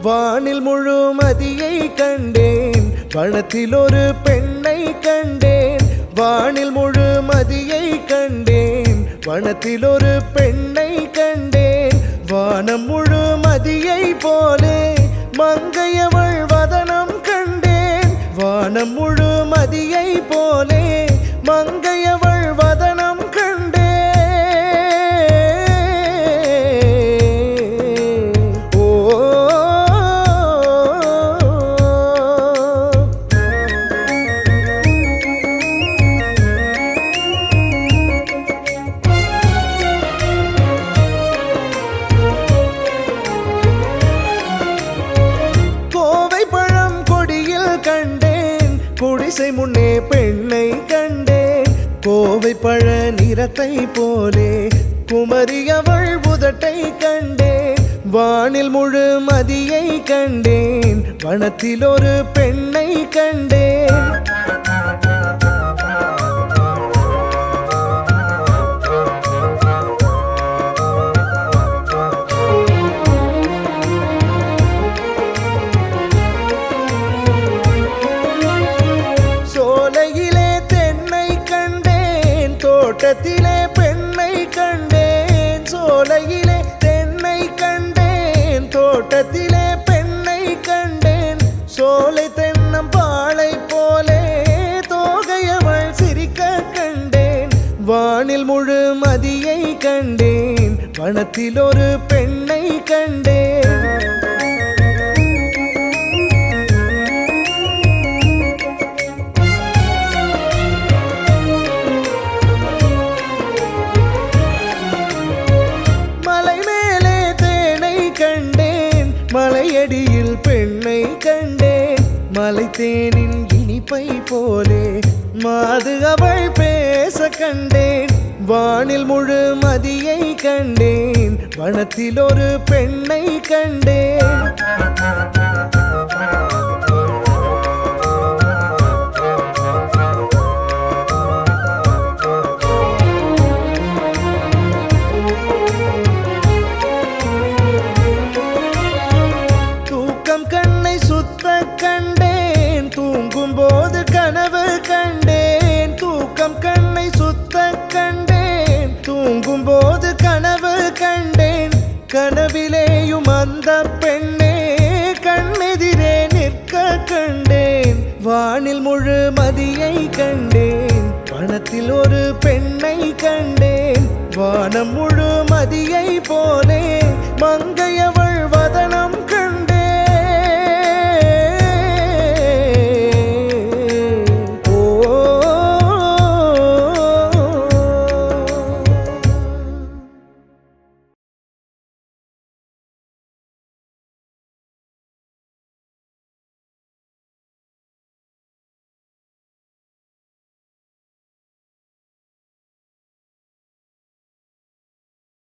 வானில் முழுமதியை கண்டேன், வனத்தில் ஒரு பெண்ணை கண்டேன். வானில் முழுமதியை கண்டேன், வனத்தில் ஒரு பெண்ணை கண்டேன். வானம் முழுமதியை போலே மங்கையவள் வதனம் கண்டேன். வானம் முழுமதியை போலே மங்கையவள் வதனம் கண்டேன். குடிசை முன்னே பெண்ணை கண்டேன், கோவை பழ நிறத்தை போலே குமரியவள் உதட்டை கண்டேன். வானில் முழுமதியை கண்டேன், வனத்தில் ஒரு பெண்ணை கண்டேன். தோட்டத்திலே பெண்ணை கண்டேன், சோலையிலே தென்னை கண்டேன். தோட்டத்திலே பெண்ணை கண்டேன், சோலை தென்னம்பாளை போலே தோகையவள் சிரிக்க கண்டேன். வானில் முழுமதியை கண்டேன், வனத்தில் ஒரு பெண்ணை கண்டேன். மலையடியில் பெண்ணை கண்டேன், மலை தேனின் இனிப்பை போலே மாது அவள் பேச கண்டேன். வானில் முழுமதியை கண்டேன், வனத்தில் ஒரு பெண்ணை கண்டேன். கண்டேன் தூங்கும் போது கனவு கண்டேன். தூக்கம் கண்ணை சுத்த கண்டேன், தூங்கும் போது கனவு கண்டேன். கனவிலேயும் அந்த பெண்ணே கண்ணெதிரே நிற்க கண்டேன். வானில் முழுமதியை கண்டேன், வனத்தில் ஒரு பெண்ணை கண்டேன். வானம் முழுமதியை போலே மங்கையவள் வதனம்